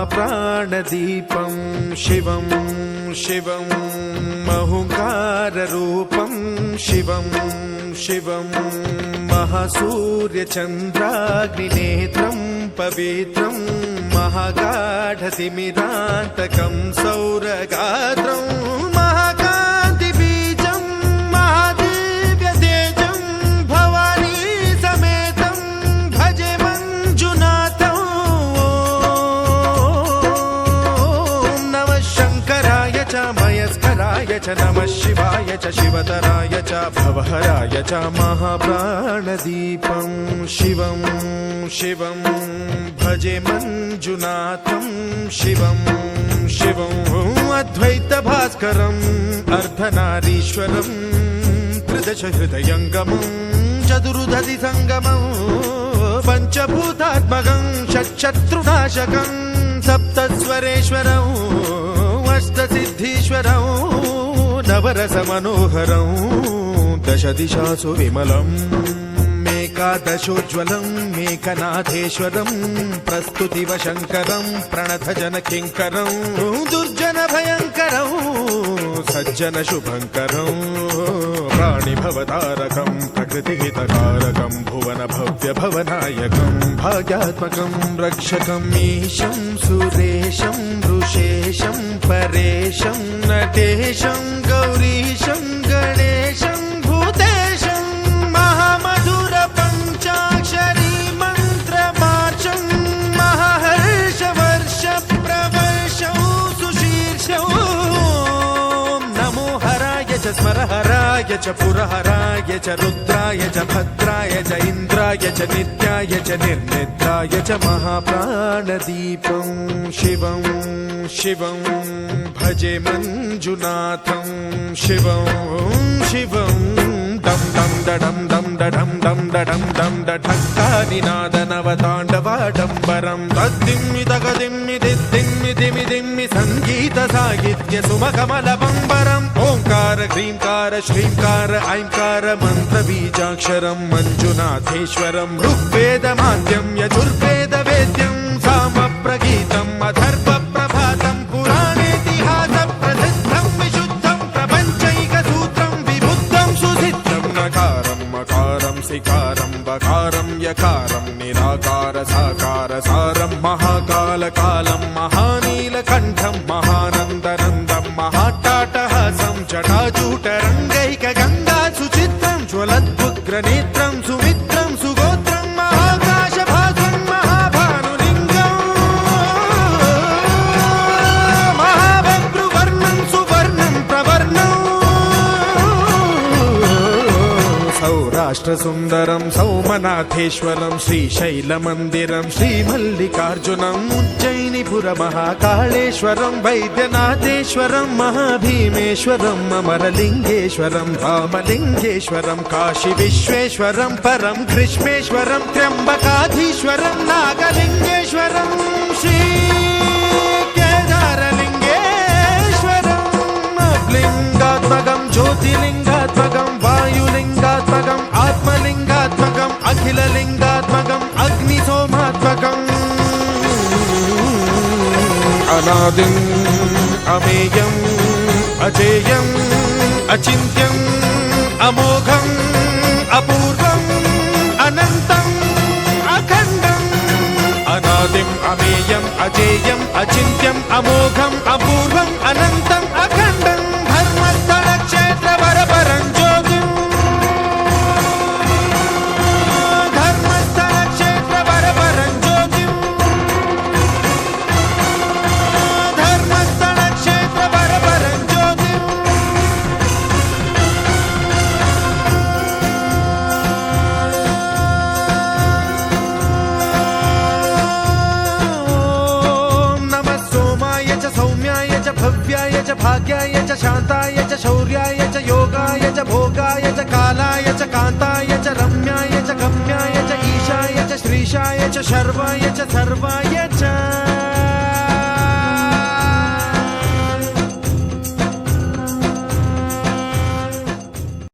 महाप्राणदीपं शिवं शिवं महुङ्काररूपं शिवं शिवं महासूर्यचन्द्राग्निनेत्रं पवित्रं महागाढतिमिरान्तकं सौरगात्रं महाकान्तिबीजं महादिव्यतेजं भवानी समेतं भजे मञ्जुनाथं। ॐ नमः शङ्कराय च मयस्कराय च नमः शिवाय च शिवतराय च भवहराय च महाप्राणदीपं शिवं शिवं भजे मञ्जुनाथं शिवं शिवं अद्वैतभास्करम् अर्धनारीश्वरं त्रिदशहृदयङ्गमं चतुर्दधिसङ्गमं पञ्चभूतात्मकं षट्शत्रुनाशकं सप्तस्वरेश्वरं अष्टसिद्धीश्वरं नवरसमनोहरं दशदिशासु विमलम् एकादशोज्ज्वलं मेघनाथेश्वरं प्रस्तुतिवशङ्करं प्रणतजनकिङ्करं दुर्जनभयङ्करं सज्जनशुभङ्करं प्राणिभवतारकं प्रकृतिहितकारकं भुवनभव्यभवनायकं भाग्यात्मकं रक्षकं ईशं सुरेशं ऋषेशं परेशं नटेशं गौरीशं गणेशं भूतेशं महामधुर पञ्चाक्षरी मन्त्रमार्चं महाहर्षवर्ष प्रवर्षं सुशीर्षं नमो हराय च स्मरहराय च पुरहराय च रुद्राय च भद्राय च इन्द्राय च नित्याय च निर्निद्राय च महाप्राणदीपं शिवं शिवं भजे मञ्जुनाथं शिवं शिवं दं दं दडं दं दडं दं दडं दं दठक्कानिनादनवताण्डवाडम्बरं तद्दिम्मि तगदिम्मि दिद्दिम्मि दिमि दिम्मि सङ्गीतसाहित्य सुमकमलबम्बरम् ओङ्कार ह्रीङ्कार श्रीङ्कार ऐङ्कार मन्त्रबीजाक्षरं मञ्जुनाथेश्वरं ऋग्वेदमाद्यं यजुर्वेदवेद्यं सामप्रगीतम् अथर्वप्रभातं पुराणेतिहासप्रसिद्धं विशुद्धं प्रपञ्चैकसूत्रं विबुद्धं सुसिद्धं नकारं मकारं सिकारं बकारं यकारं निराकार साकार सारं महाकालकालं महानीलकण्ठं महानन्दनन्दं महाट्टाटहासं जटाजूटरङ्गैकगङ्गा सुचित्रं ज्वलद्वुग्रनेत्रं सुमित्रं सुगोत्रं महाकाशभासं महाभानुलिङ्गं महाभद्रुवर्णं सुवर्णं प्रवर्णं सौराष्ट्रसुन्दरं सौमनाथेश्वरं श्रीशैलमन्दिरं श्रीमल्लिकार्जुनम् उज्जयिनीपुरमहाकाळेश्वरं वैद्यनाथेश्वरं महाभीमेश्वरं अमरलिङ्गेश्वरं रामलिङ्गेश्वरं काशीविश्वेश्वरं परं कृष्णेश्वरं त्र्यम्बकाधीश्वरं नागलिङ्गेश्वरं श्रीकेदारलिङ्गेश्वरं लिङ्गात्मकं ज्योतिलिङ्गात्मकं वायुलिङ्गात्मकम् आत्मलिङ्गात्मकम् अखिललिङ्गात्मकम् अग्निसोमात्मकम् अनादिम् अमेयम् अजेयम् अचिन्त्यम् अमोघम् अपूर्वम् अनन्तम् अखण्डम् अनादिम् अमेयम् अजेयम् अचिन्त्यम् अमोघम् अपूर्वम् अनन्तम् अखण्डम् धर्मस्थलक्षेत्रवरपरं ज्योतिम् धर्मस्थलक्षेत्रवरपरं ज्योतिम् धर्मस्थलक्षेत्रवरपरं ज्योतिम् नमः सोमाय च सौम्याय च भव्याय च भाग्याय च शान्ताय च शौर्याय च योगाय च भोगाय च कालाय च कान्ताय च रम्याय च गम्याय च ईशाय च श्रीशाय च शर्वाय च सर्वाय